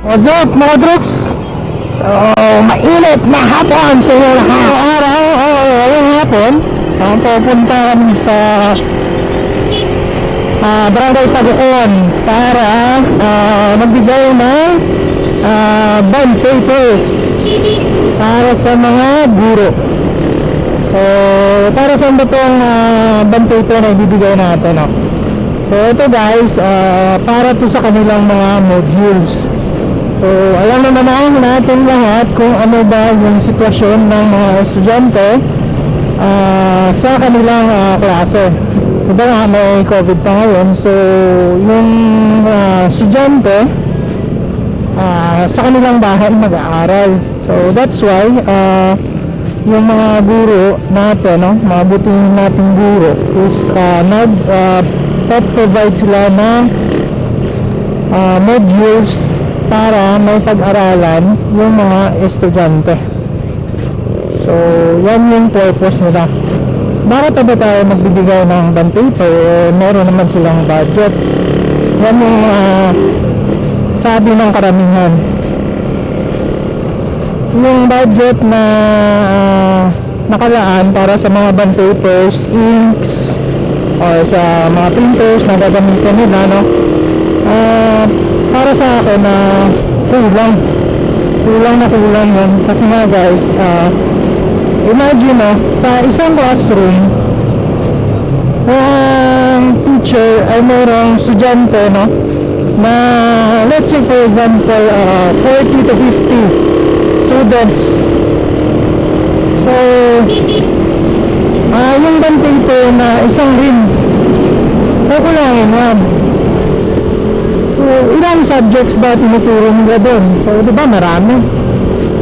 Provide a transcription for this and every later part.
What's up mga troops? So, mainit na hapon sa araw o ngayong hapon pupunta kami sa Barangay Taguon para magbigay ng bond paper para sa mga guro. So, para saan ba itong bond paper na ibibigay natin? No? So, ito guys, para to sa kanilang mga modules. So, alam naman natin lahat kung ano ba yung sitwasyon ng mga estudyante sa kanilang klase. Diba nga may COVID pa ngayon, so yung estudyante sa kanilang bahay mag-aaral. So that's why yung mga guro natin, no, mga buting nating guro is provide sila ng modules para may pag-aralan yung mga estudyante. So yan yung purpose nila. Bakit ba tayo magbibigay ng bond paper? Meron naman silang budget. Yan yung sabi ng karamihan. Yung budget na nakalaan para sa mga bond papers, inks, or sa mga printers na gagamitin nila, no? Para sa akin na kulang yan. Kasi nga guys, imagine sa isang classroom, ang teacher ay mayroong estudyante, no, na let's say for example 40 to 50 students. So yung bond paper na isang rin kukulangin yan. So ilang subjects ba tinuturo nila doon? So diba marami?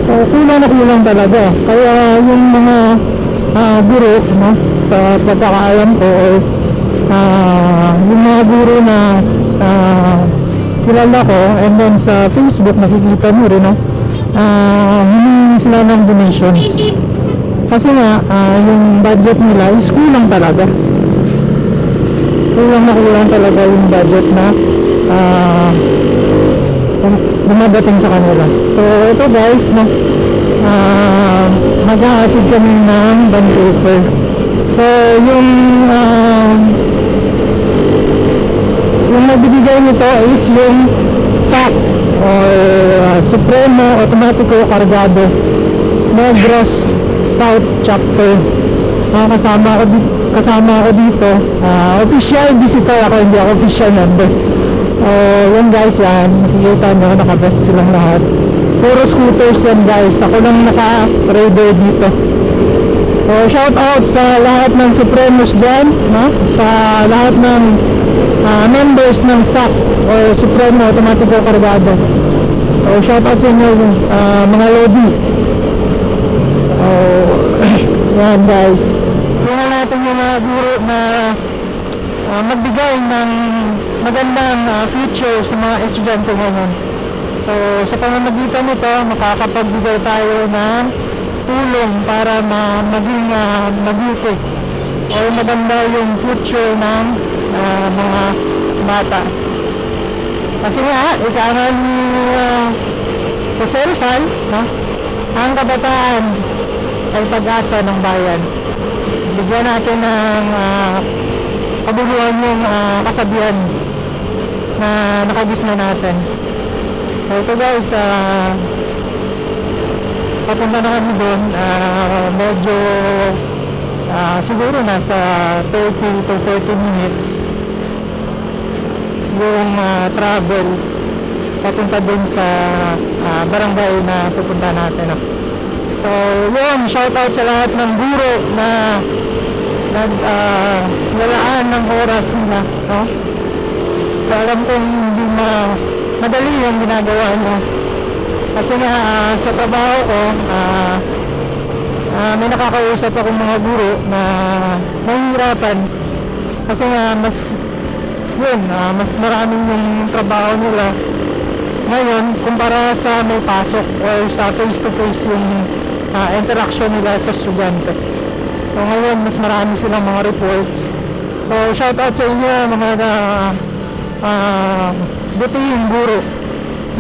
So kulang talaga. Kaya yung mga guro, no, sa pagkakaalam ko, yung mga guro na kilala ko, and then sa Facebook nakikita mo rin, no, humingi sila ng donations. Kasi nga yung budget nila is kulang talaga. Kulang talaga yung budget na dumadating sa kanila. So ito guys, no, mag-aatid kami ng bond paper. So yung nagbibigay nito is yung SAC or Supremo Automatico Cargado Negros South Chapter. Kasama ako dito. Official visitor ako, hindi ako official member. Yan guys, yan nakikita nyo, nakabest silang lahat. Puro scooters yan guys. Ako lang naka-rider dito. So shout out sa lahat ng Supremos dyan, no? Sa lahat ng members ng SAC or Supremo Automatico Cargado. So shout out sa inyo, mga lobby. Yan guys, tingnan natin yung mga guro na magbigay ng magandang future sa mga estudyante ngayon. So sa pamamagitan nito, makakapagbigay tayo ng tulong para maging mabuti o maganda yung future ng mga bata. Kasi nga, ika nga ni Jose Rizal, no? Ang kabataan ay pag-asa ng bayan. Bigyan natin ng kabuluhan yung kasabihan na nakagis na natin. So ito guys, papunta na kami doon. Medyo siguro nasa 30 to 40 minutes yung travel papunta doon sa barangay na pupunta natin. So yun, shout out sa lahat ng guro na walaan ng oras nila, no? So, alam kong hindi madali yung ginagawa nyo. Kasi nga sa trabaho ko, may nakakausap akong mga guro na nahihirapan. Kasi nga mas maraming yung trabaho nila ngayon kumpara sa may pasok or sa face to face yung interaction nila sa estudyante. So ngayon mas marami silang mga reports. So shout out sa inyo mga butihing guro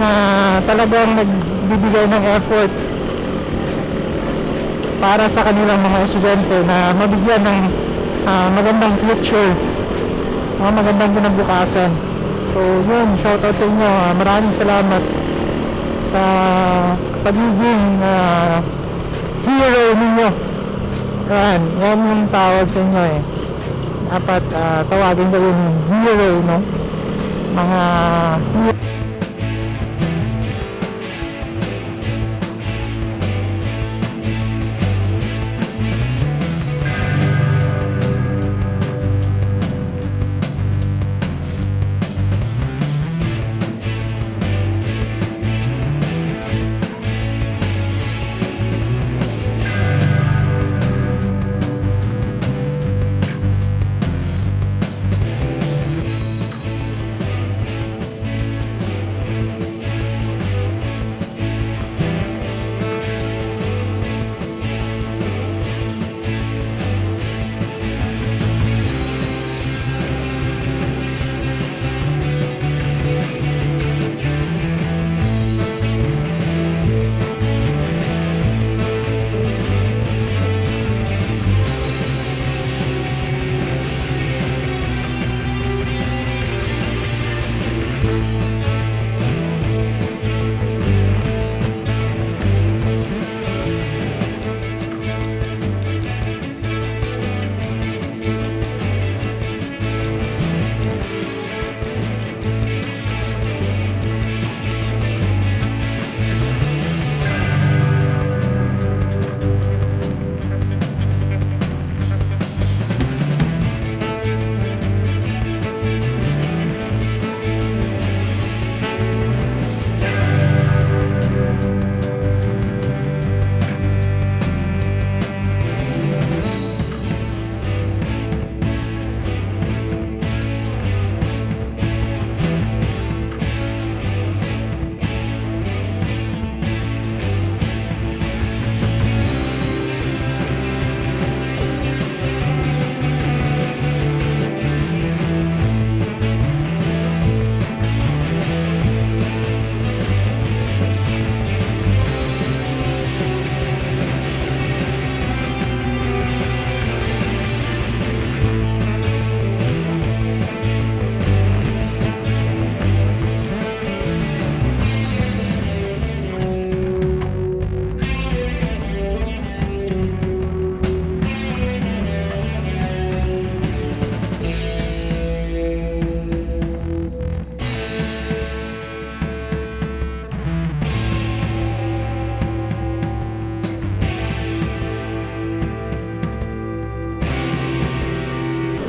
na talagang nagbibigay ng effort para sa kanilang mga estudyante na mabigyan ng magandang future, magandang kinabukasan. So yun, shoutout sa inyo. Maraming salamat sa pagiging hero ninyo. Yan yung tawag sa inyo eh. Dapat tawagin ko yung hero, no? Mga hero.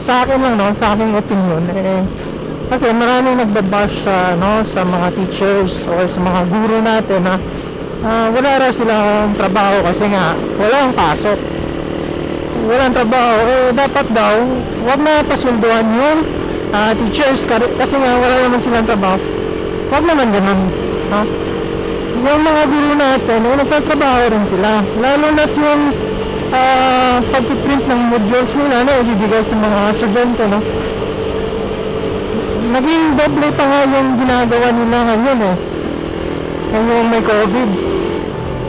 Sa akin lang, no, sa aking opinion, kasi maraming nagbabash sa, sa mga teachers or sa mga guro natin na wala raw silang trabaho kasi nga walang pasok, walang trabaho. Dapat daw wag na pasulduhan yung teachers kasi nga wala naman silang trabaho. Wag naman ganun, no? Yung mga guro natin, nagtatrabaho rin sila, lalo na yung pag-print ng modules nila na ibibigay sa mga estudyante, no? Naging doble pa nga yung ginagawa nila ngayon ngayong may COVID,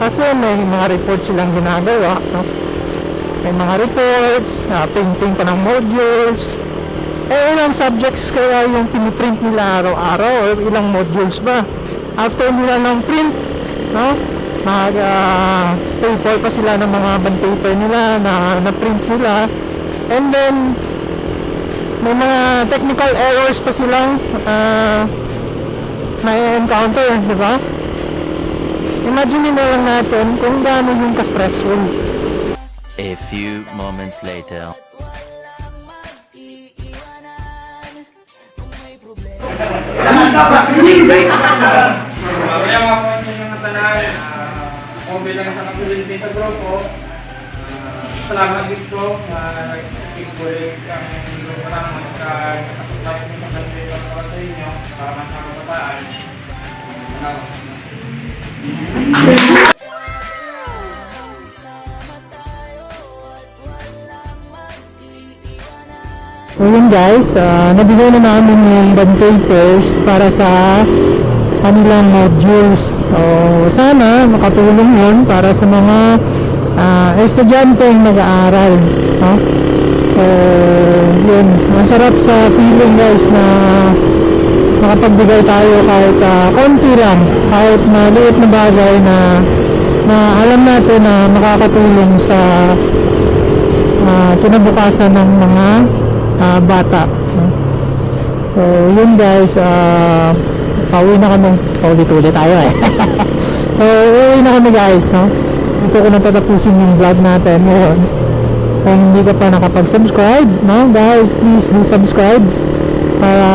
kasi may mga reports silang ginagawa, no? May mga reports, painting pa ng modules. Ilang subjects kaya yung piniprint nila araw-araw, or ilang modules ba after nila ng print, no? Staple pa sila ng mga bond paper nila na print nila, and then may mga technical errors pa silang may encounter, di ba? Imagine na lang natin kung gaano yung ka-stressful. A few moments later. Mamaya mga point ng mga tanan, kung bilang sa kapilin sa grupo, salamat dito na nag-speak ang lumarang magkakasupply ng kasabay para sa inyo, para mas sa kabataan. So yun guys, nabigay na namin yung bond papers para sa kanilang modules. So, sana makatulong yun para sa mga estudyanteng nag-aaral, no? So, yun, masarap sa feeling guys na makapagbigay tayo kahit konti lang, kahit maliit na bagay na alam natin na makakatulong sa kinabukasan ng mga bata, no? So yun guys, pauwi na kami, paulit-ulit tayo eh. So uwi na kami guys, no? Ito ko na tatapusin yung vlog natin ngayon. Kung hindi ka pa nakapag-subscribe, no guys, please do subscribe para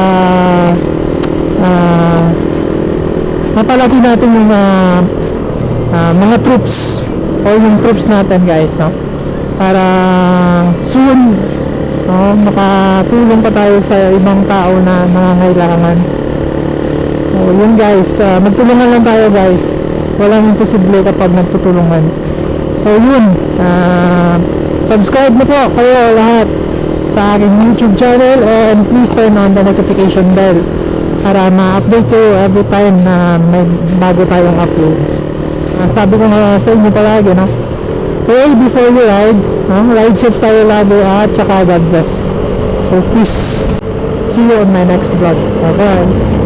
mapalaki natin yung mga troops o yung troops natin guys, no? Para soon, no, makatulong pa tayo sa ibang tao na nangangailangan. So yun guys, magtulungan lang tayo guys, walang imposible kapag nagtutulungan. So yun, subscribe na po kayo lahat sa aking YouTube channel, and please turn on the notification bell para ma-update ko every time na may bago tayong uploads. Sabi ko nga sa inyo palagi, no? Pray before you ride, no? Ride safe tayo lagi, at saka God bless. So peace. See you on my next vlog. Bye-bye.